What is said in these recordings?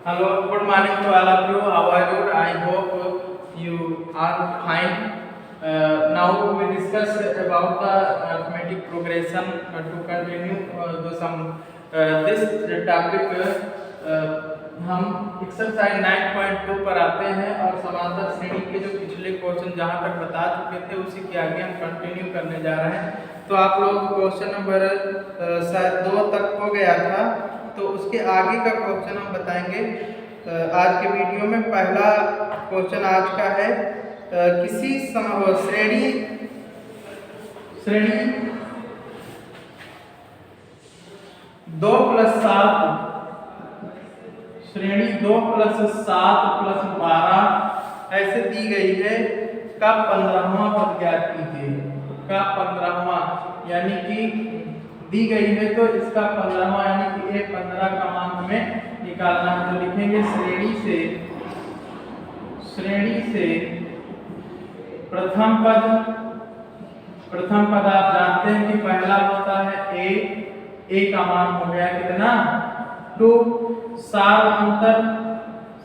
Hello, good morning to all of you. How are you? I hope you are fine. Now we discuss about the arithmetic progression to continue this topic. हम exercise 9.2 पर आते हैं और समांतर श्रेणी के जो पिछले क्वेश्चन जहां तक बता चुके थे उसी के आगे हम कंटिन्यू करने जा रहे हैं। तो आप लोग क्वेश्चन नंबर शायद 2 तक हो गया था, तो उसके आगे का क्वेश्चन हम बताएंगे आज के वीडियो में। पहला क्वेश्चन आज का है किसी श्रेणी 2 + 7 श्रेणी 2 + 7 + 12 ऐसे दी गई है का 15वां पद ज्ञात कीजिए। का 15वां यानी कि दी गई है तो इसका 15वां यानी कि 15 का मान हमें निकालना है। तो लिखेंगे श्रेणी से प्रथम पद आप जानते हैं कि पहला होता है ए का मान हो गया कितना 2।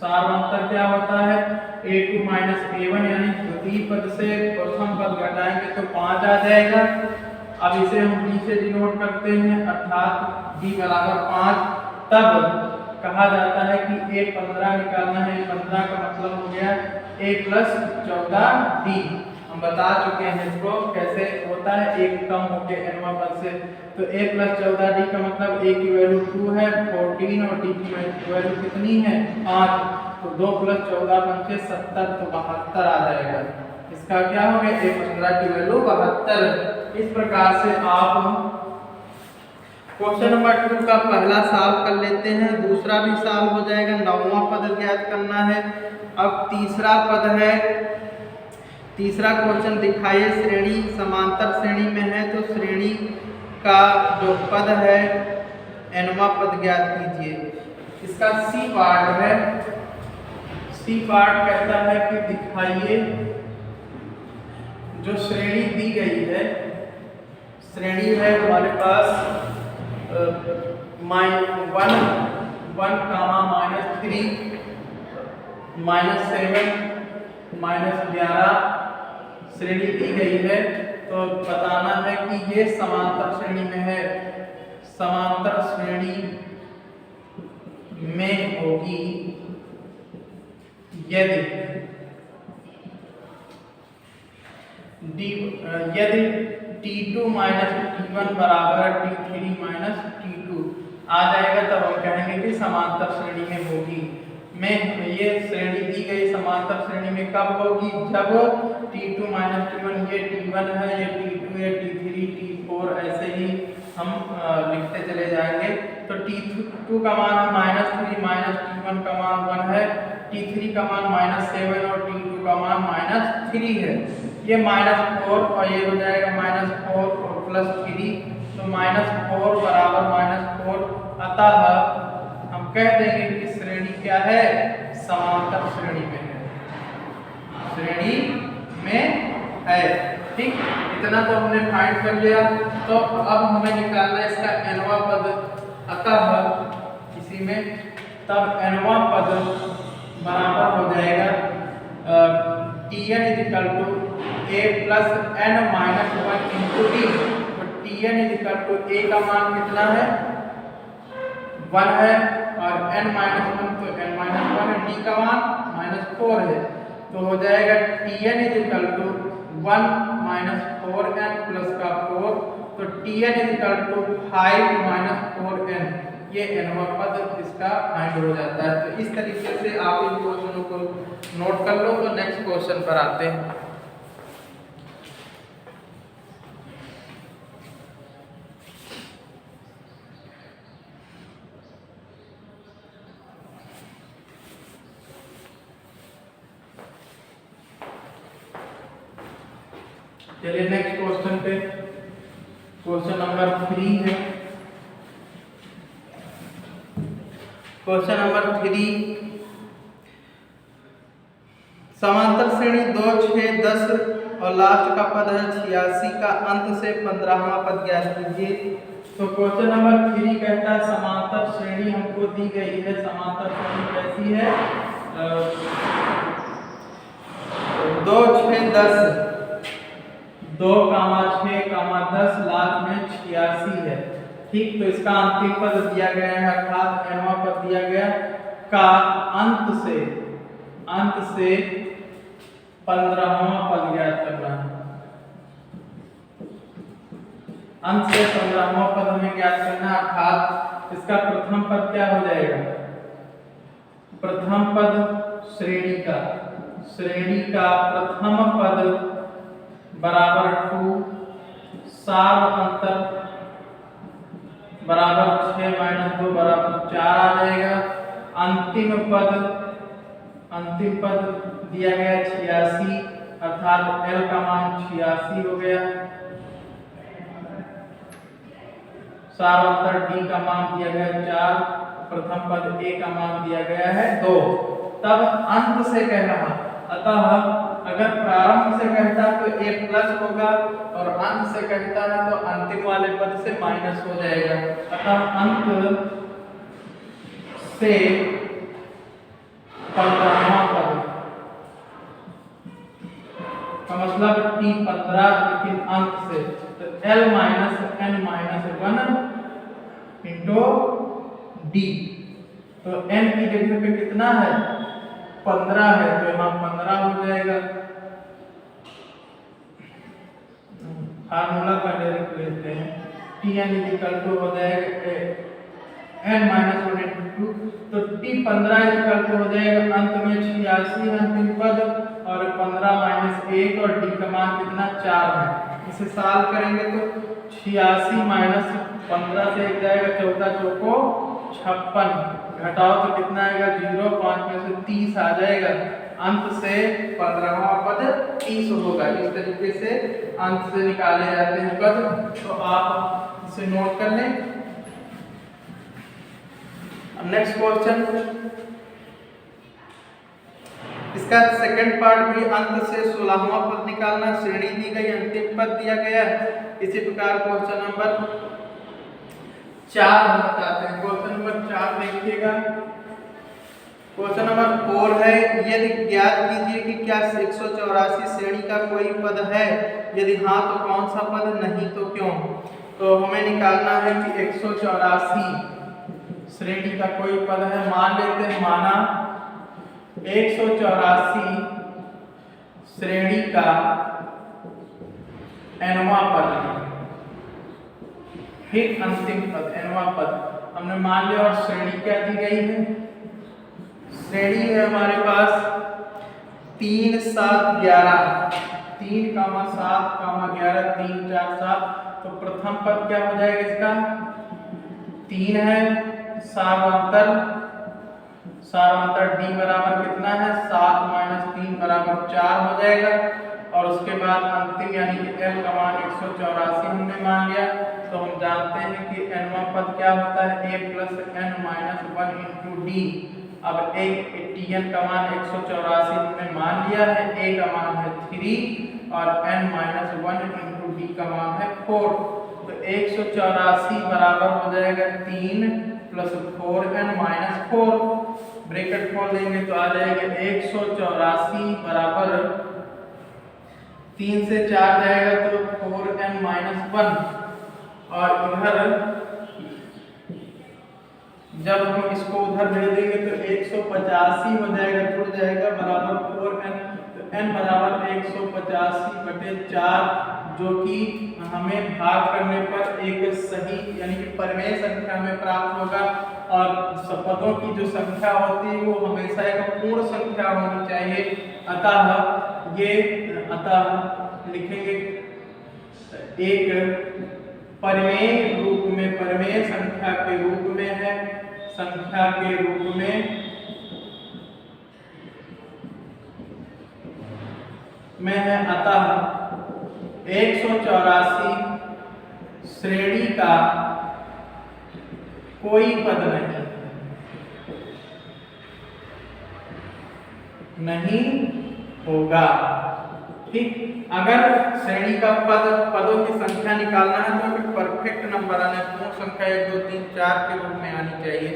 सारांतर क्या होता है a2 - a1 यानी द्वितीय पद से प्रथम पद घटाएंगे तो 5 आ जाएगा। अब इसे हम b से डिनोट करते हैं अर्थात b = 5। तब कहा जाता है कि a15 निकालना है। a15 का मतलब हो गया a + 14d। हम बता चुके हैं इसको कैसे होता है, एक कम होके nवां पद से। तो a + 14d का मतलब a की वैल्यू 2 है 14 और d की वैल्यू कितनी है 5। तो 2 + 14 = 70 तो 72 आ जाएगा। इसका क्या हो गया a15 की वैल्यू 72। इस प्रकार से आप क्वेश्चन नंबर 2 का पहला सॉल्व कर लेते हैं, दूसरा भी सॉल्व हो जाएगा। 9वां पद ज्ञात करना है। अब तीसरा पद है, तीसरा क्वेश्चन दिखाइए श्रेणी समांतर श्रेणी में है तो श्रेणी का जो पद है nवां पद ज्ञात कीजिए। इसका सी पार्ट है। सी पार्ट कहता है कि दिखाइए जो श्रेणी दी गई है, श्रेणी है हमारे पास 1, -3, -7, -11 श्रेणी दी गई है। तो बताना है कि ये समांतर श्रेणी में है। समांतर श्रेणी में होगी यदि t2 - t1 = t3 - t2 आ जाएगा। तब हम कहेंगे कि समांतर श्रेणी में होगी। में ये श्रेणी दी गई समांतर श्रेणी में कब होगी, जब t2 - t1 ये t1 है, ये t2 है, t3 t4 ऐसे ही हम लिखते चले जाएंगे। तो t2 का मान है -3 -t1 का मान 1 है, t3 का मान -7 और t2 का मान -3 है। ये -4 और ये हो जाएगा -4 और +3 तो -4 = -4। अतः हम कह देंगे कि श्रेणी क्या है समांतर श्रेणी में है, श्रेणी में है। ठीक, इतना तो हमने फाइंड कर लिया। तो अब हमें निकालना है इसका nवां पद। अतः इसी में तब nवां पद बराबर हो जाएगा Tn = a + n - 1 × d। तो Tn = a का मान कितना है 1 है और n - 1 तो n - 1 है, d का मान -4 है। तो हो जाएगा Tn = 1 - 4n + का 4। तो Tn = 5 - 4n। ये nवां पद इसका फाइंड हो जाता है। तो इस तरीके से आप इन क्वेश्चनों को नोट कर लो। तो नेक्स्ट क्वेश्चन पर आते हैं। चलिए नेक्स्ट क्वेश्चन पे, क्वेश्चन नंबर 3 है। क्वेश्चन नंबर 3 समांतर श्रेणी 2, 6, 10 और लास्ट का पद है 86 का अंत से 15वां पद ज्ञात कीजिए। तो क्वेश्चन नंबर 3 कहता है समांतर श्रेणी हमको दी गई है। समांतर श्रेणी कैसी है? 2 6 10 2, 6, 10 लाख में 86 है। ठीक, तो इसका अंतिम पद दिया गया है, अर्थात nवां पद दिया गया का अंत से 15वां पद ज्ञात करना है। अंत से 15वां पद हमें ज्ञात करना है, अर्थात इसका प्रथम पद क्या हो जाएगा? प्रथम पद श्रेणी का प्रथम पद बराबर 2, सार अंतर बराबर 6 - 2 बराबर 4 आ जाएगा। अंतिम पद दिया गया 86, अर्थात L का मान 86 हो गया। सार अंतर D का मान दिया गया 4, प्रथम पद A का मान दिया गया है 2। तब अंत से कह रहा, अतः अगर प्रारंभ से कहता तो A प्लस होगा और अंत से कहता है तो अंतिम वाले पद से माइनस हो जाएगा। अतः अंत से 15वां पद का मतलब T15, लेकिन अंत से तो L - n - 1 इंटू D। तो n की जगह पे कितना है? 15 है, तो यहाँ 15 हो जाएगा। फार्मूला पहले लिख लेते हैं। Tn हो जाएगा n - 1 इंटू 2, तो T15 हो जाएगा अंत में 86 अंतिम पद और 15 - 1 और D का मान कितना? 4 है। इसे सॉल्व करेंगे तो 86 - 15 से 1 जाएगा, 14 चौको 56, घटाओ तो कितना आएगा? 0, 5 में से 30 आ जाएगा। अंत से 15वां पद 30 होगा। इस तरीके से अंत से निकाले जाते हैं पद, तो आप इसे नोट कर लें। अब नेक्स्ट क्वेश्चन, इसका सेकंड पार्ट भी अंत से 16वां पद निकालना। श्रेणी दी गई, अंतिम पद दिया गया। इसी प्रकार क्वेश्चन नंबर 4 हम बताते हैं। क्वेश्चन नंबर 4 देखिएगा। क्वेश्चन नंबर 4 है, यदि ज्ञात कीजिए कि क्या 184 श्रेणी का कोई पद है, यदि हाँ तो कौन सा पद, नहीं तो क्यों। तो हमें निकालना है कि 184 श्रेणी का कोई पद है। मान लेते हैं, माना 184 श्रेणी का nवां पद, फिर अंतिम पद nवां पद हमने मान लिया। और श्रेणी क्या दी गई है? श्रेणी है हमारे पास 3 7 11, 3, 7, 11, 3 4 7। तो प्रथम पद क्या हो जाएगा इसका? 3 है, सारांतर D बराबर कितना है? 7 - 3 बराबर 4 हो जाएगा। और उसके बाद अंतिम यानी कि L का मान 184 हमने मान लिया। तो हम जानते हैं कि nवां पद क्या होता है? A + n - 1 into D। अब Tn का मान 184 हमने मान लिया है, A का मान है 3 और n - 1 इंटू D का मान है 4। तो 184 बराबर हो जाएगा 3 + 4n - 4। ब्रैकेट खोल देंगे तो आ जाएगा 184 बराबर 3 से 4 जाएगा तो 4n - 1। और इधर जब हम इसको उधर भेजेंगे तो 185 हो जाएगा, जुड़ जाएगा, बराबर 4n। तो n बराबर 185/4, जो कि हमें भाग करने पर एक सही यानी कि परिमेय संख्या में प्राप्त होगा। और पदों की जो संख्या होती है वो हमेशा एक पूर्ण संख्या होनी चाहिए। अतः लिखेंगे एक परिमेय रूप में, परिमेय संख्या के रूप में है, संख्या के रूप में है। अतः 184 श्रेणी का कोई पद नहीं होगा। ठीक, अगर श्रेणी का पदों की संख्या निकालना है तो फिर परफेक्ट नंबर आने, पूर्ण संख्या 1 2 3 4 के रूप में आनी चाहिए।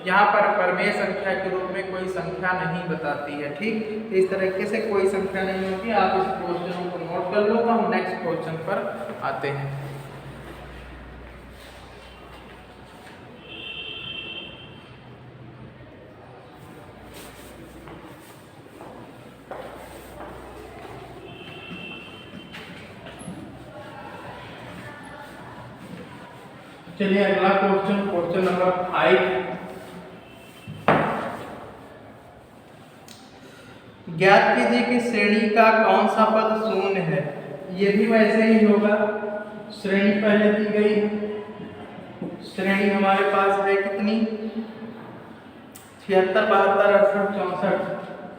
यहाँ पर प्रमेय संख्या के रूप में कोई संख्या नहीं बताती है। ठीक, इस तरीके से कोई संख्या नहीं होती। आप इस क्वेश्चन को नोट कर लो। तो हम नेक्स्ट क्वेश्चन पर आते हैं। चलिए अगला क्वेश्चन नंबर 5। ज्ञात कीजिए कि श्रेणी का कौन सा पद शून्य है। ये भी वैसे ही होगा। श्रेणी पहले दी गई है। श्रेणी हमारे पास है कितनी, 76 72 68 64,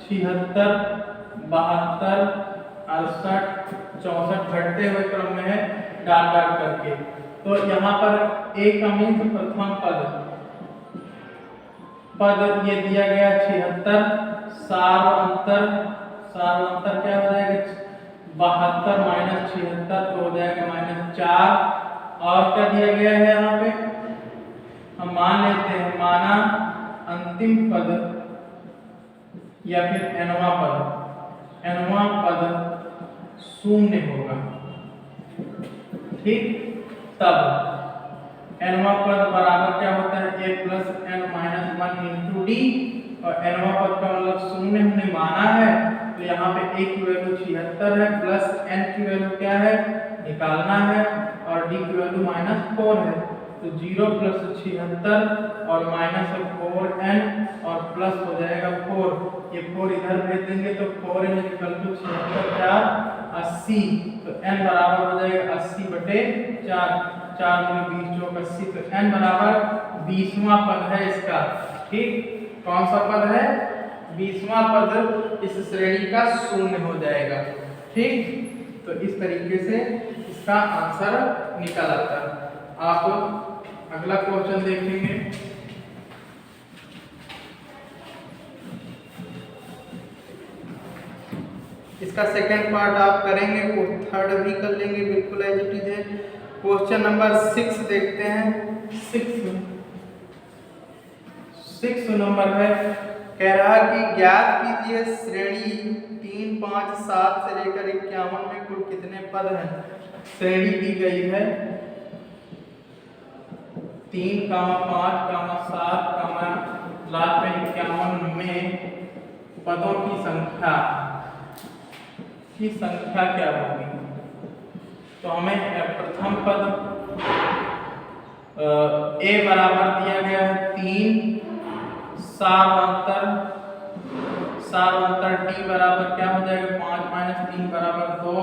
76 72 68 64 घटते हुए क्रम में है, डाट डाट करके। तो यहाँ पर एक का मीन्स प्रथम पद ये दिया गया 76, सार्वंतर क्या हो जाएगा 72 माइनस 76 तो हो जाएगा -4। और क्या दिया गया है यहाँ पे, हम मान लेते हैं, माना अंतिम पद या फिर nवां पद शून्य होगा। ठीक, तब nवां पद बराबर क्या होता है, a plus n minus 1 into D. और nवां पद का मतलब शून्य हमने माना है, तो यहाँ पे a की वैल्यू 76 है, प्लस n की वैल्यू क्या है निकालना है, और d की वैल्यू -4 है। तो 0 प्लस 76 और -4n और प्लस हो जाएगा 4। ये 4 इधर भेज देंगे तो 4 n इक्वल टू 76 4 80। तो n बराबर हो जाएगा 80/4, 4 × 20 = 80। तो n बराबर 20वां पद है इसका। ठीक, कौन सा पद है, 20वां पद इस श्रेणी का शून्य हो जाएगा। ठीक, तो इस तरीके से इसका आंसर निकल आता है। आप अगला क्वेश्चन देखेंगे। इसका सेकंड पार्ट आप करेंगे, थर्ड भी कर लेंगे, बिल्कुल एज इट इज है। क्वेश्चन नंबर 6 देखते हैं। 6 नंबर है, कह रहा कि ज्ञात कीजिए श्रेणी 3 5 7 से लेकर 51 में कुल कितने पद हैं। श्रेणी दी गई है 3 5 7 लास्ट में 51 में पदों की संख्या क्या होगी। तो हमें प्रथम पद a बराबर दिया गया है 3, सार्वंतर d बराबर क्या हो जाएगा 5 माइनस 3 बराबर 2।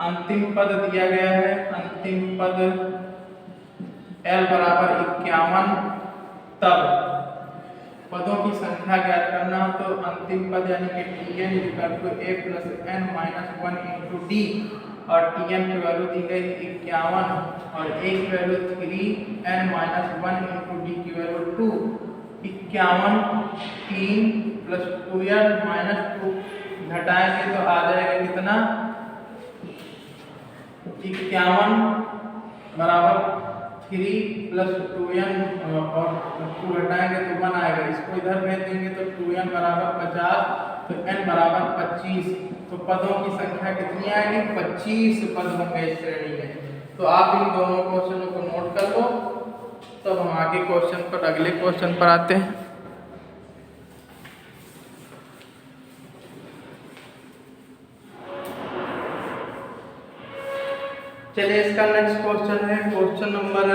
अंतिम पद दिया गया है, अंतिम पद l बराबर 51। तब पदों की संख्या ज्ञात करना हो तो अंतिम पद यानी कि tn = a plus n minus 1 into D. और tn की वैल्यू दी गई 51 और a की value 3n minus 1 into D की वैल्यू 2। 51 3 प्लस 2n माइनस 2 घटाएंगे तो आ जाएगा कितना, 51 बराबर 3 प्लस 2n और 2 घटाएंगे तो 1 आएगा। इसको इधर भेज देंगे तो 2n बराबर 50, तो n बराबर 25। तो पदों की संख्या कितनी आएगी, 25 पद होंगे इस श्रेणी में। तो आप इन दोनों क्वेश्चनों को नोट कर लो। तब हम आगे क्वेश्चन पर, अगले क्वेश्चन पर आते हैं। चलिए इसका नेक्स्ट क्वेश्चन है, क्वेश्चन नंबर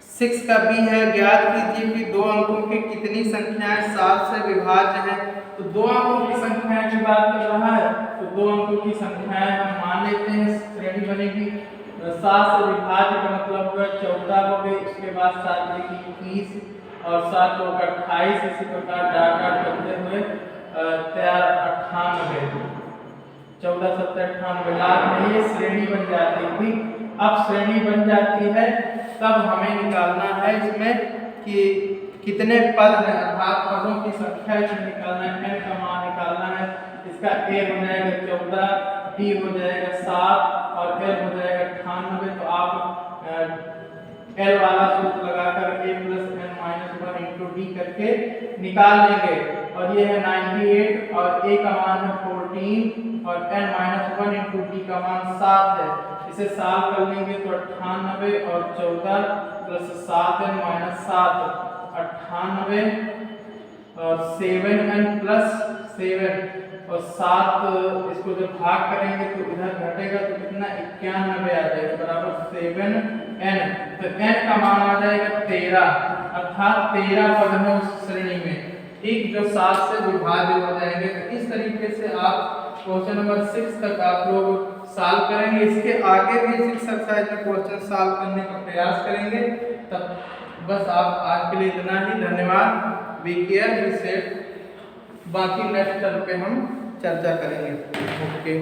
6 का बी है, ज्ञात कीजिए कि 2 अंकों की कितनी संख्याएं 7 से विभाज्य हैं। तो 2 अंकों की संख्याएं की बात कर रहा है, तो 2 अंकों की संख्याएं हम मान लेते हैं श्रेणी बनेगी 7 से विभाज्य का मतलब होगा 14 हो गई, उसके बाद 7 लिखी 30 और 7 होगा 28। इसी प्रकार डाट डाट करते हुए 98 14 7 98 लाख में ये श्रेणी बन जाती थी। अब श्रेणी बन जाती है तब हमें निकालना है इसमें कि कितने पद हैं, अर्थात पदों की संख्या इसमें निकालना है, n का मान निकालना है। इस इसका A हो जाएगा 14, T हो जाएगा 7 और L हो जाएगा 98। तो आप L वाला सूत्र लगाकर A + n - 1 × D करके निकाल लेंगे। और ये है 98 और A का मान है 14 और n - 1 × D का मान 7 है। इसे सॉल्व कर लेंगे तो 98 और 14 + 7n - 7 98 और 7n + 7 और 7 इसको जब भाग करेंगे तो इधर घटेगा तो कितना 91 आ जाएगा बराबर 7n। तो n का मान आ जाएगा 13 अर्थात 13 पद है उस श्रेणी में, ठीक, जो 7 से विभाज्य हो जाएंगे। तो इस तरीके से आप क्वेश्चन नंबर 6 तक आप लोग सॉल्व करेंगे। इसके आगे भी 6 एक्सरसाइज में क्वेश्चन सॉल्व करने का प्रयास करेंगे। तब बस आप आज के लिए इतना ही, धन्यवाद। Be care, be safe. बाकी नेक्स्ट टर्म पे हम चर्चा करेंगे। ओके।